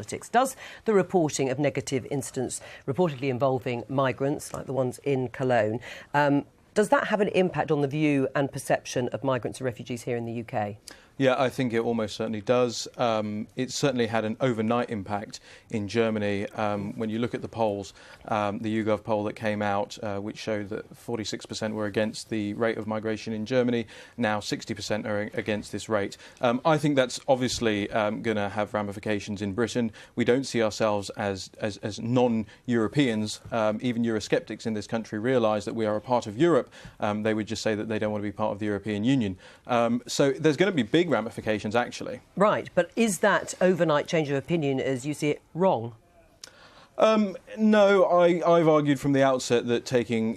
politics. Does the reporting of negative incidents reportedly involving migrants, like the ones in Cologne, does that have an impact on the view and perception of migrants and refugees here in the UK? Yeah, I think it almost certainly does. It certainly had an overnight impact in Germany. When you look at the polls, the YouGov poll that came out, which showed that 46% were against the rate of migration in Germany, now 60% are against this rate. I think that's obviously going to have ramifications in Britain. We don't see ourselves as non-Europeans. Even Eurosceptics in this country realise that we are a part of Europe. They would just say that they don't want to be part of the European Union. So there's going to be big ramifications, actually. Right, but is that overnight change of opinion, as you see it, wrong? No, I've argued from the outset that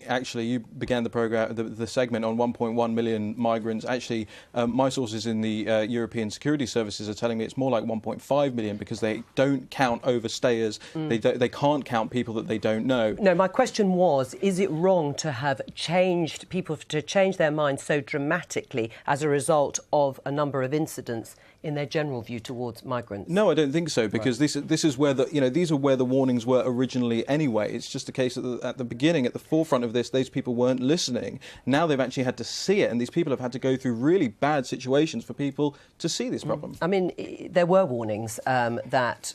actually, you began the programme, the segment on 1.1 million migrants. Actually, my sources in the European security services are telling me it's more like 1.5 million because they don't count overstayers. They can't count people that they don't know. No, my question was, is it wrong to have changed people to change their minds so dramatically as a result of a number of incidents in their general view towards migrants? No, I don't think so, because this is where these are where the warnings were originally anyway. It's just a case that at the beginning, at the forefront of this, those people weren't listening. Now they've actually had to see it, and these people have had to go through really bad situations for people to see this problem. I mean, there were warnings that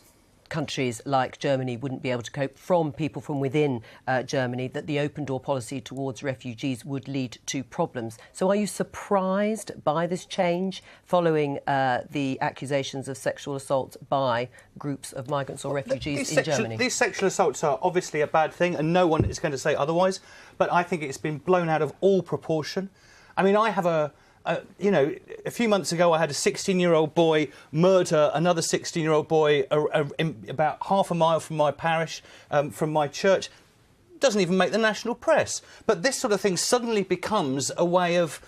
countries like Germany wouldn't be able to cope from people from within Germany, that the open door policy towards refugees would lead to problems. So are you surprised by this change following the accusations of sexual assault by groups of migrants or refugees in Germany? These sexual assaults are obviously a bad thing, and no one is going to say otherwise, but I think it's been blown out of all proportion. I mean, I have a few months ago I had a 16-year-old boy murder another 16-year-old boy about half a mile from my parish, from my church. Doesn't even make the national press. But this sort of thing suddenly becomes a way of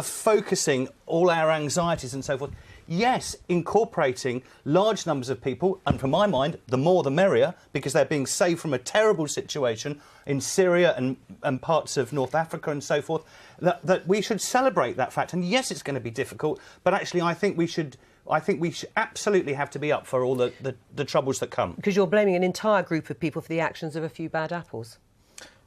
focusing all our anxieties and so forth. Yes, incorporating large numbers of people, and from my mind, the more the merrier, because they're being saved from a terrible situation in Syria and parts of North Africa and so forth, that we should celebrate that fact. And yes, it's going to be difficult, but actually I think we should absolutely have to be up for all the troubles that come. Because you're blaming an entire group of people for the actions of a few bad apples.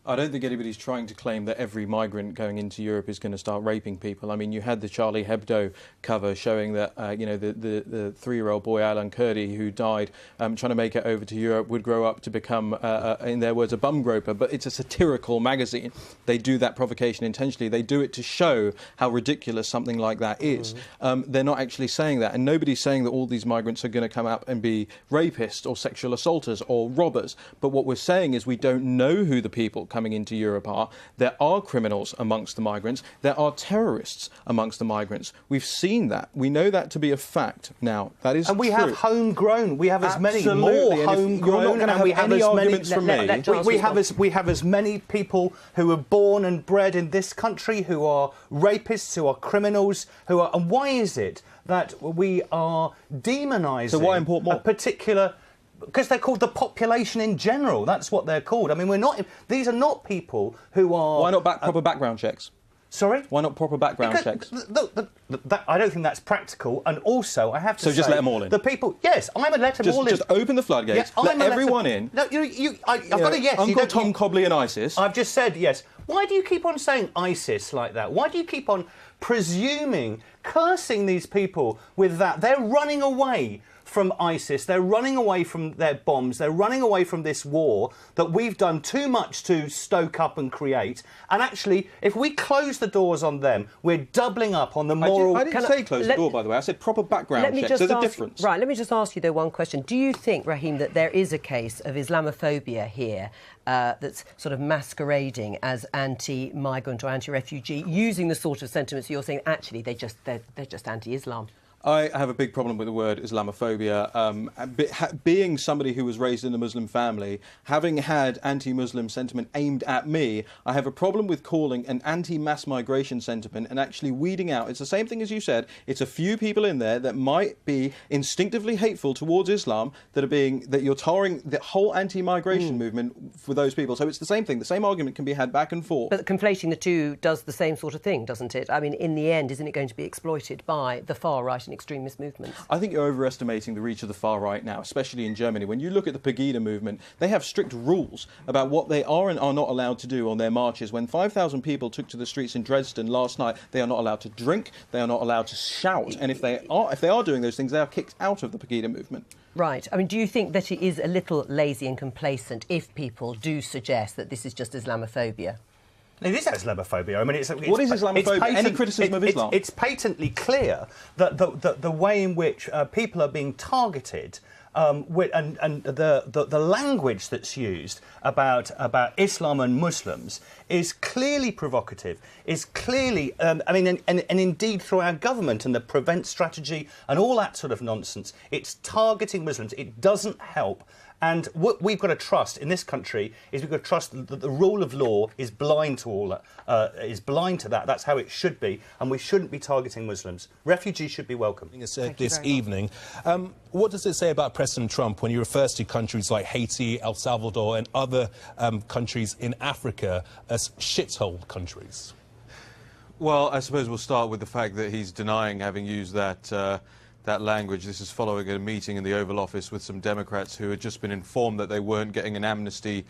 I don't think anybody's trying to claim that every migrant going into Europe is going to start raping people. I mean, you had the Charlie Hebdo cover showing that, the 3-year-old boy, Alan Kurdi, who died trying to make it over to Europe, would grow up to become, in their words, a bum groper. But it's a satirical magazine. They do that provocation intentionally. They do it to show how ridiculous something like that is. They're not actually saying that. And nobody's saying that all these migrants are going to come up and be rapists or sexual assaulters or robbers. But what we're saying is we don't know who the people coming into Europe are. There are criminals amongst the migrants. There are terrorists amongst the migrants. We've seen that. We know that to be a fact now. That is true. And we have homegrown. We have as many Absolutely. more homegrown. And we have any arguments from me. We have as many people who are born and bred in this country who are rapists, who are criminals, and why is it that we are demonising a particular... Because they're called the population in general. That's what they're called. I mean, these are not people who are... Why not proper background checks? Sorry? Why not proper background checks? I don't think that's practical. And also, I have to say... So just let them all in? The people... Yes, I'm a let them all in. Just open the floodgates, let everyone in. No, I've got a yes. Uncle Tom Cobley and ISIS. I've just said yes. Why do you keep on saying ISIS like that? Why do you keep on presuming, cursing these people with that? They're running away from ISIS. They're running away from their bombs. They're running away from this war that we've done too much to stoke up and create. And actually, if we close the doors on them, we're doubling up on the moral... I didn't say close the door, by the way. I said proper background checks. There's a difference. Right, let me just ask you, though, one question. Do you think, Raheem, that there is a case of Islamophobia here that's sort of masquerading as anti-migrant or anti-refugee, using the sort of sentiments you're saying, actually, they're just anti-Islam? I have a big problem with the word Islamophobia. Being somebody who was raised in a Muslim family, having had anti-Muslim sentiment aimed at me, I have a problem with calling an anti-mass migration sentiment and actually weeding out. It's the same thing as you said. It's a few people in there that might be instinctively hateful towards Islam that you're tarring the whole anti-migration movement for those people. So it's the same thing. The same argument can be had back and forth. But conflating the two does the same sort of thing, doesn't it? I mean, in the end, isn't it going to be exploited by the far right and extremist movements. I think you're overestimating the reach of the far right now, especially in Germany. When you look at the Pegida movement, they have strict rules about what they are and are not allowed to do on their marches. When 5,000 people took to the streets in Dresden last night, they are not allowed to drink, they are not allowed to shout, and if they are doing those things, they are kicked out of the Pegida movement. Right. I mean, do you think that it is a little lazy and complacent if people do suggest that this is just Islamophobia? It is Islamophobia. I mean, what is Islamophobia? Any criticism of Islam? It's patently clear that the way in which people are being targeted and the language that's used about Islam and Muslims is clearly provocative, is clearly, and indeed through our government and the prevent strategy and all that sort of nonsense, it's targeting Muslims. It doesn't help. And what we've got to trust in this country is we've got to trust that the rule of law is blind to all that, is blind to that. That's how it should be, and we shouldn't be targeting Muslims. Refugees should be welcome. This evening, what does it say about President Trump when he refers to countries like Haiti, El Salvador and other countries in Africa as shithole countries? Well, I suppose we'll start with the fact that he's denying having used that language. This is following a meeting in the Oval Office with some Democrats who had just been informed that they weren't getting an amnesty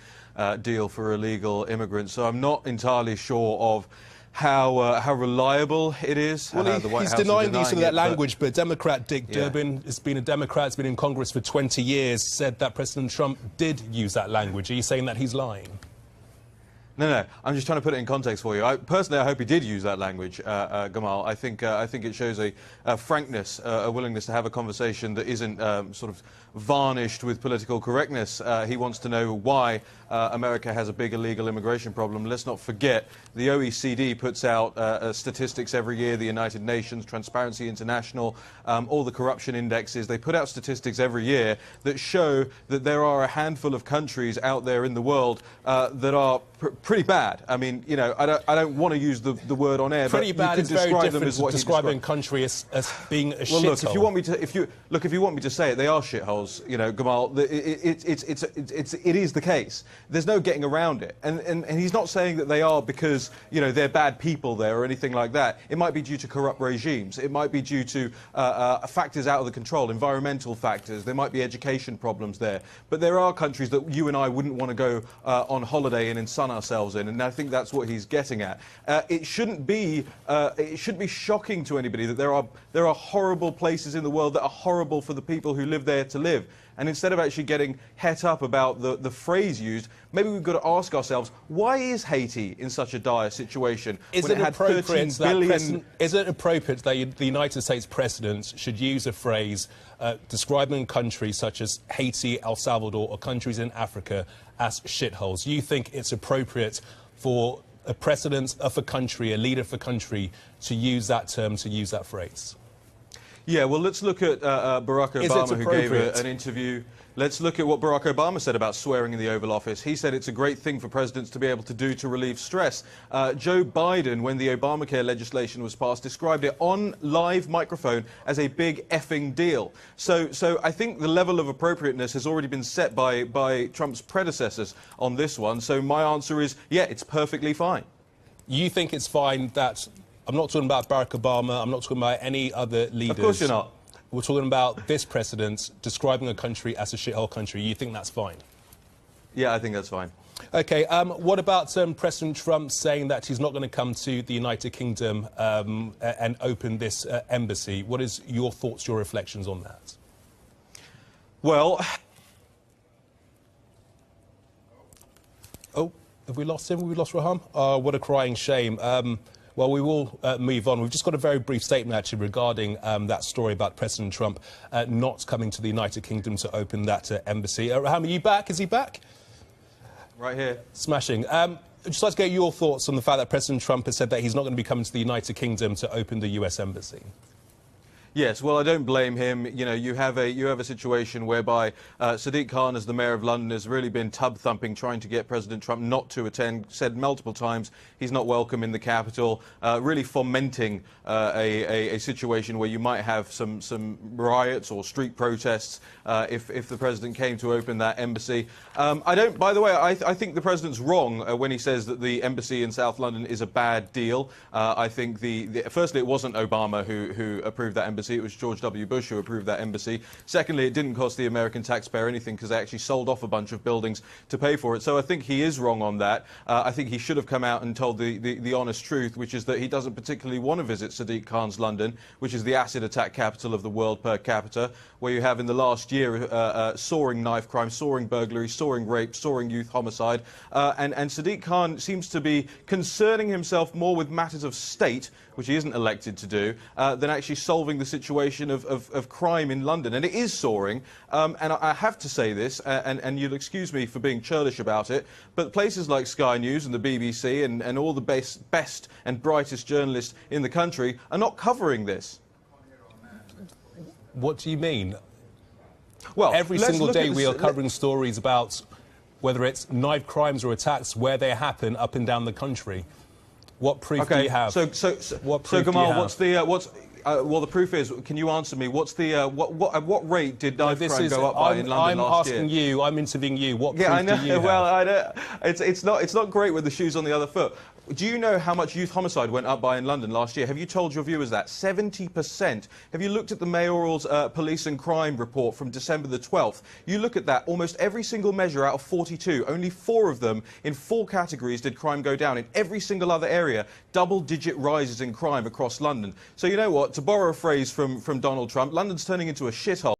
deal for illegal immigrants. So I'm not entirely sure of how reliable it is. Well, he's denying the use of that language, but Democrat Dick Durbin has been a Democrat, has been in Congress for 20 years, said that President Trump did use that language. Are you saying that he's lying? No, I'm just trying to put it in context for you. Personally, I hope he did use that language, Gamal. I think it shows a frankness, a willingness to have a conversation that isn't sort of varnished with political correctness. He wants to know why America has a big illegal immigration problem. Let's not forget, the OECD puts out statistics every year, the United Nations, Transparency International, all the corruption indexes. They put out statistics every year that show that there are a handful of countries out there in the world that are pretty bad. I mean, you know, I don't want to use the word on air, pretty but bad you is could very describe them different as what to describing a country as being a shithole. Well, look, if you want me to, if you want me to say it, they are shitholes. You know, Gamal, it is the case. There's no getting around it, and he's not saying that they are because, you know, they're bad people there or anything like that. It might be due to corrupt regimes. It might be due to factors out of the control, environmental factors. There might be education problems there. But there are countries that you and I wouldn't want to go on holiday in and sun ourselves in, and I think that's what he's getting at. It shouldn't be shocking to anybody that there are horrible places in the world that are horrible for the people who live there to live. And instead of actually getting het up about the phrase used, maybe we've got to ask ourselves, why is Haiti in such a dire situation? Is it appropriate that the United States President should use a phrase describing countries such as Haiti, El Salvador, or countries in Africa as shitholes? You think it's appropriate for a president of a country, a leader of a country, to use that term, to use that phrase? Yeah, well, let's look at Barack Obama, who gave an interview. Let's look at what Barack Obama said about swearing in the Oval Office. He said it's a great thing for presidents to be able to do to relieve stress. Joe Biden, when the Obamacare legislation was passed, described it on live microphone as a big effing deal. So I think the level of appropriateness has already been set by Trump's predecessors on this one. So my answer is, yeah, it's perfectly fine. You think it's fine that... I'm not talking about Barack Obama, I'm not talking about any other leaders. Of course you're not. We're talking about this president describing a country as a shithole country. You think that's fine? Yeah, I think that's fine. OK, what about President Trump saying that he's not going to come to the United Kingdom and open this embassy? What is your thoughts, your reflections on that? Well... Oh, have we lost him? Have we lost Raheem? Oh, what a crying shame. Well, we will move on. We've just got a very brief statement, actually, regarding that story about President Trump not coming to the United Kingdom to open that embassy. Raheem, are you back? Is he back? Right here. Smashing. I'd just like to get your thoughts on the fact that President Trump has said that he's not going to be coming to the United Kingdom to open the US embassy. Yes, well, I don't blame him. You know, you have a situation whereby Sadiq Khan, as the mayor of London, has really been tub-thumping, trying to get President Trump not to attend, said multiple times he's not welcome in the capital, really fomenting a situation where you might have some riots or street protests if the president came to open that embassy. By the way, I think the president's wrong when he says that the embassy in South London is a bad deal. I think firstly, it wasn't Obama who approved that embassy. embassy. It was George W. Bush who approved that embassy. Secondly, it didn't cost the American taxpayer anything because they actually sold off a bunch of buildings to pay for it. So I think he is wrong on that. I think he should have come out and told the honest truth, which is that he doesn't particularly want to visit Sadiq Khan's London, which is the acid attack capital of the world per capita, where you have in the last year soaring knife crime, soaring burglary, soaring rape, soaring youth homicide. And Sadiq Khan seems to be concerning himself more with matters of state, which he isn't elected to do, than actually solving the situation of crime in London. And it is soaring. And I have to say this, and you'll excuse me for being churlish about it, but places like Sky News and the BBC and all the best and brightest journalists in the country are not covering this. What do you mean? Well, every single day we are covering stories about whether it's knife crimes or attacks, where they happen up and down the country. What proof do you have? So Gamal, well, the proof is, can you answer me, what's the, at what rate did knife crime go up by in London last year? I'm asking you, I'm interviewing you, what proof I know, do you have? Well, I know, it's not great with the shoes on the other foot. Do you know how much youth homicide went up by in London last year? Have you told your viewers that? 70%. Have you looked at the mayoral's police and crime report from December the 12th? You look at that, almost every single measure out of 42, only 4 of them in 4 categories did crime go down. In every single other area, double-digit rises in crime across London. So you know what? To borrow a phrase from Donald Trump, London's turning into a shithole.